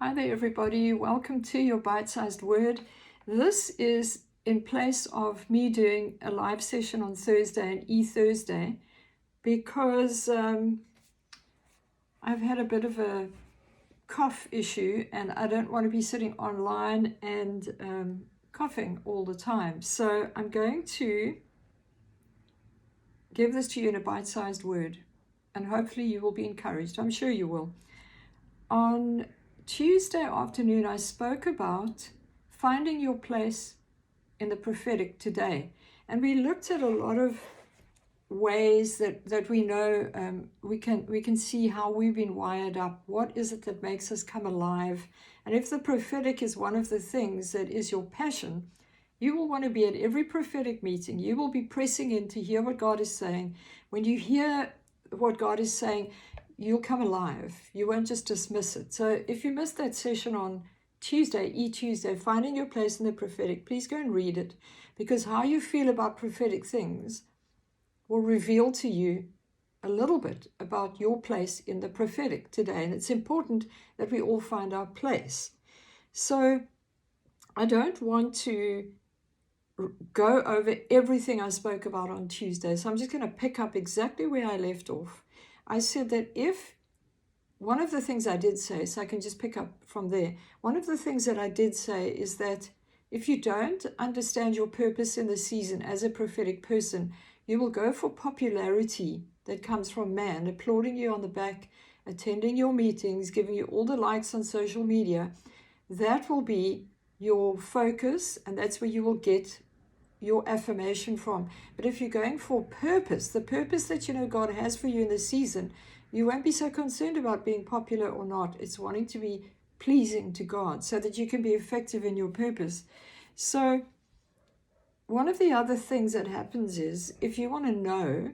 Hi there, everybody. Welcome to your bite-sized word. This is in place of me doing a live session on Thursday, an e-Thursday, because I've had a bit of a cough issue and I don't want to be sitting online and coughing all the time. So I'm going to give this to you in a bite-sized word, and hopefully you will be encouraged. I'm sure you will. On Tuesday afternoon, I spoke about finding your place in the prophetic today. And we looked at a lot of ways that we know we can see how we've been wired up. What is it that makes us come alive? And if the prophetic is one of the things that is your passion, you will want to be at every prophetic meeting. You will be pressing in to hear what God is saying. When you hear what God is saying, you'll come alive. You won't just dismiss it. So if you missed that session on Tuesday, e-Tuesday, finding your place in the prophetic, please go and read it, because how you feel about prophetic things will reveal to you a little bit about your place in the prophetic today. And it's important that we all find our place. So I don't want to go over everything I spoke about on Tuesday. So I'm just going to pick up exactly where I left off. I said that if one of the things I did say, so I can just pick up from there, one of the things that I did say is that if you don't understand your purpose in the season as a prophetic person, you will go for popularity that comes from man, applauding you on the back, attending your meetings, giving you all the likes on social media. That will be your focus, and that's where you will get your affirmation from. But if you're going for purpose, the purpose that you know God has for you in the season, you won't be so concerned about being popular or not. It's wanting to be pleasing to God so that you can be effective in your purpose. So one of the other things that happens is, if you want to know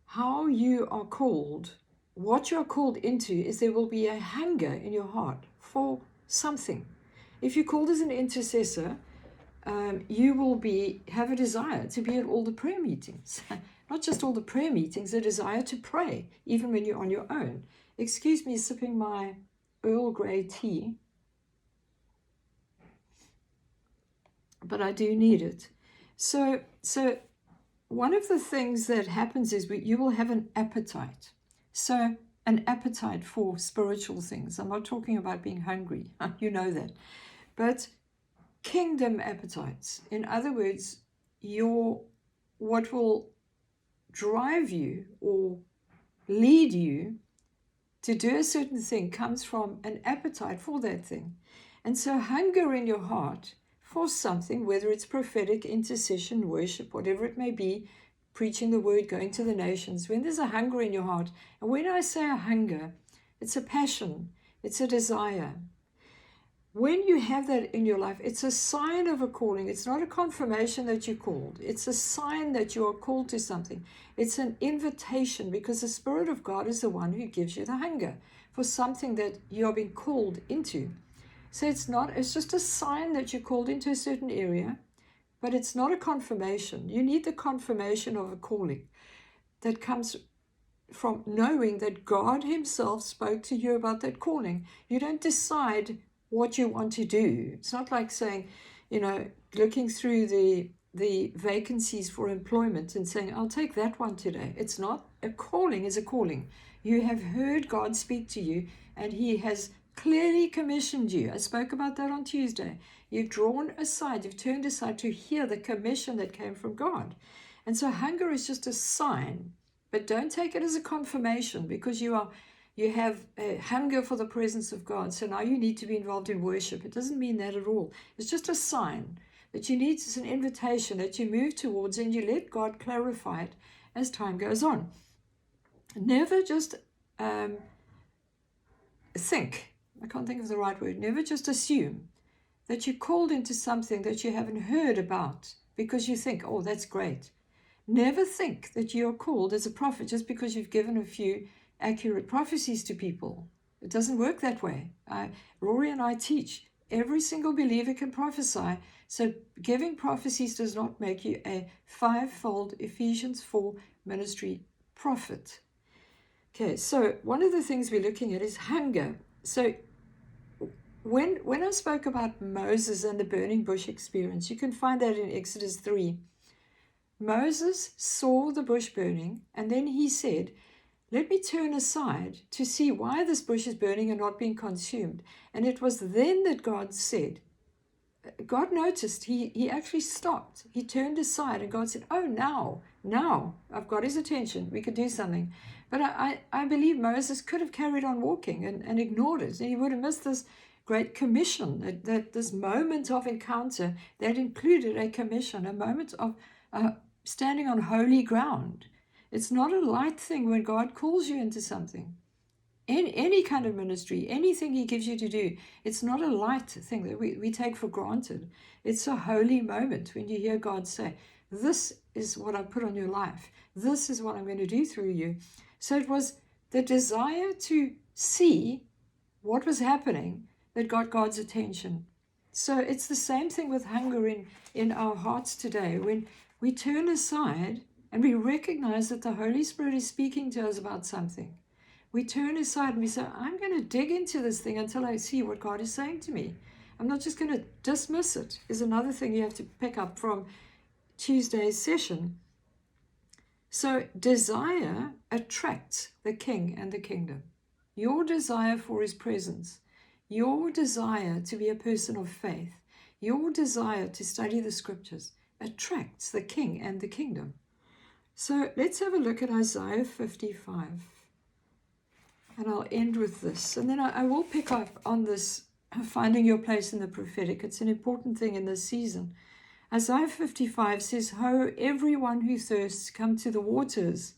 how you are called, what you are called into, is there will be a hunger in your heart for something. If you're called as an intercessor, you will have a desire to be at all the prayer meetings. Not just all the prayer meetings, a desire to pray, even when you're on your own. Excuse me sipping my Earl Grey tea, but I do need it. So one of the things that happens is you will have an appetite. So an appetite for spiritual things. I'm not talking about being hungry. You know that. But kingdom appetites. In other words, what will drive you or lead you to do a certain thing comes from an appetite for that thing. And so hunger in your heart for something, whether it's prophetic, intercession, worship, whatever it may be, preaching the word, going to the nations, when there's a hunger in your heart, and when I say a hunger, it's a passion, it's a desire. When you have that in your life, it's a sign of a calling. It's not a confirmation that you're called. It's a sign that you are called to something. It's an invitation, because the Spirit of God is the one who gives you the hunger for something that you are being called into. So it's just a sign that you're called into a certain area, but it's not a confirmation. You need the confirmation of a calling that comes from knowing that God Himself spoke to you about that calling. You don't decide what you want to do. It's not like saying, looking through the vacancies for employment and saying, I'll take that one today. It's not. A calling is a calling. You have heard God speak to you, and He has clearly commissioned you. I spoke about that on Tuesday. You've drawn aside, you've turned aside to hear the commission that came from God. And so hunger is just a sign, but don't take it as a confirmation, because you have a hunger for the presence of God. So now you need to be involved in worship. It doesn't mean that at all. It's just a sign that you need. It's an invitation that you move towards, and you let God clarify it as time goes on. Never just think. I can't think of the right word. Never just assume that you're called into something that you haven't heard about because you think, oh, that's great. Never think that you're called as a prophet just because you've given a few accurate prophecies to people. It doesn't work that way. Rory and I teach every single believer can prophesy. So giving prophecies does not make you a fivefold Ephesians 4 ministry prophet. Okay, so one of the things we're looking at is hunger. So When I spoke about Moses and the burning bush experience, you can find that in Exodus 3. Moses saw the bush burning, and then he said, let me turn aside to see why this bush is burning and not being consumed. And it was then that God said, God noticed, he actually stopped. He turned aside and God said, oh, now, I've got his attention. We could do something. But I believe Moses could have carried on walking and ignored it. And he would have missed this great commission, that this moment of encounter that included a commission, a moment of standing on holy ground. It's not a light thing when God calls you into something. In any kind of ministry, anything he gives you to do, it's not a light thing that we take for granted. It's a holy moment when you hear God say, this is what I put on your life. This is what I'm going to do through you. So it was the desire to see what was happening that got God's attention. So it's the same thing with hunger in our hearts today. When we turn aside and we recognize that the Holy Spirit is speaking to us about something, we turn aside and we say, I'm going to dig into this thing until I see what God is saying to me. I'm not just going to dismiss it, is another thing you have to pick up from Tuesday's session. So desire attracts the king and the kingdom. Your desire for his presence, your desire to be a person of faith, your desire to study the scriptures attracts the king and the kingdom. So let's have a look at Isaiah 55. And I'll end with this. And then I will pick up on this, finding your place in the prophetic. It's an important thing in this season. Isaiah 55 says, Ho, everyone who thirsts, come to the waters.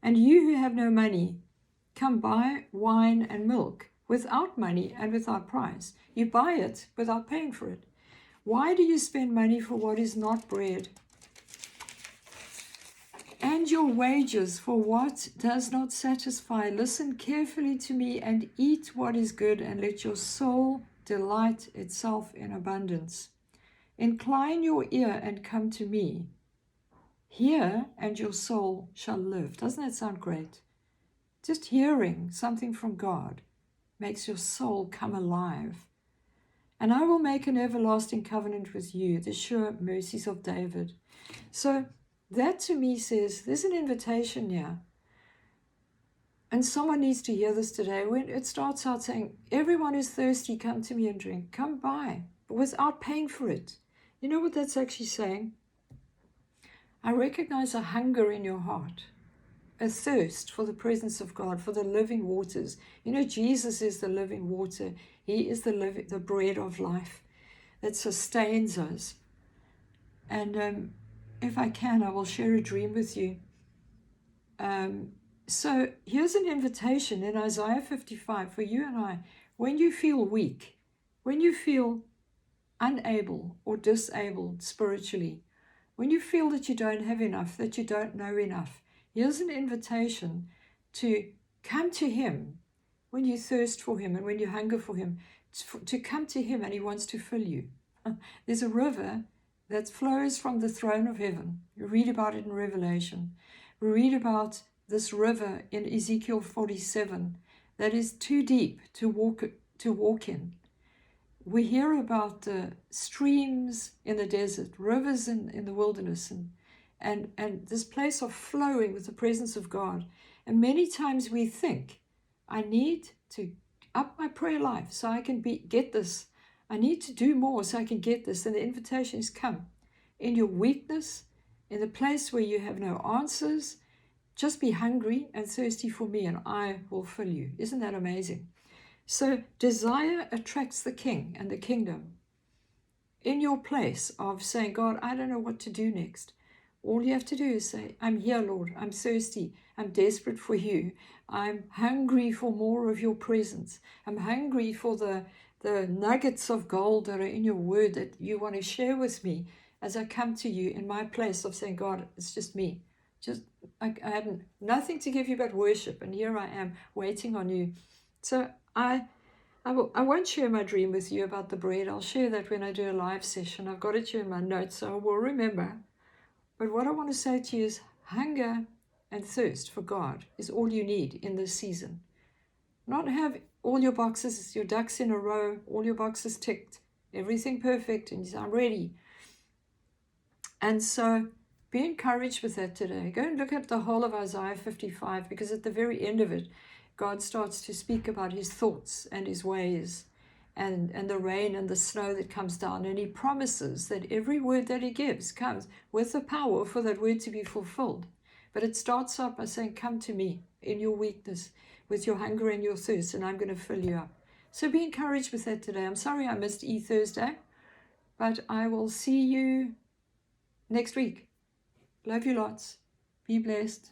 And you who have no money, come buy wine and milk without money and without price. You buy it without paying for it. Why do you spend money for what is not bread? And your wages for what does not satisfy? Listen carefully to me and eat what is good, and let your soul delight itself in abundance. Incline your ear and come to me. Hear, and your soul shall live. Doesn't that sound great? Just hearing something from God makes your soul come alive. And I will make an everlasting covenant with you, the sure mercies of David. So that to me says there's an invitation here. And someone needs to hear this today. When it starts out saying, everyone who's thirsty, come to me and drink. Come buy, but without paying for it. You know what that's actually saying? I recognize a hunger in your heart, a thirst for the presence of God, for the living waters. You know, Jesus is the living water. He is the bread of life that sustains us. And if I can, I will share a dream with you. So here's an invitation in Isaiah 55 for you and I. When you feel weak, when you feel unable or disabled spiritually, when you feel that you don't have enough, that you don't know enough, here's an invitation to come to him when you thirst for him and when you hunger for him, to come to him, and he wants to fill you. There's a river that flows from the throne of heaven. You read about it in Revelation. We read about this river in Ezekiel 47 that is too deep to walk in. We hear about streams in the desert, rivers in the wilderness, and this place of flowing with the presence of God. And many times we think, I need to up my prayer life so I can get this. I need to do more so I can get this. And the invitation is, come. In your weakness, in the place where you have no answers, just be hungry and thirsty for me, and I will fill you. Isn't that amazing? So desire attracts the king and the kingdom. In your place of saying, God, I don't know what to do next, all you have to do is say, I'm here, Lord. I'm thirsty. I'm desperate for you. I'm hungry for more of your presence. I'm hungry for the nuggets of gold that are in your word that you want to share with me as I come to you in my place of saying, God, it's just me. I had nothing to give you but worship, and here I am waiting on you. So I won't share my dream with you about the bread. I'll share that when I do a live session. I've got it here in my notes, so I will remember. But what I want to say to you is hunger and thirst for God is all you need in this season. Not have all your boxes, your ducks in a row, all your boxes ticked, everything perfect, and you say, I'm ready. And so be encouraged with that today. Go and look at the whole of Isaiah 55, because at the very end of it, God starts to speak about his thoughts and his ways, and the rain and the snow that comes down. And he promises that every word that he gives comes with the power for that word to be fulfilled. But it starts off by saying, come to me in your weakness, with your hunger and your thirst, and I'm going to fill you up. So be encouraged with that today. I'm sorry I missed Thursday, but I will see you next week. Love you lots. Be blessed.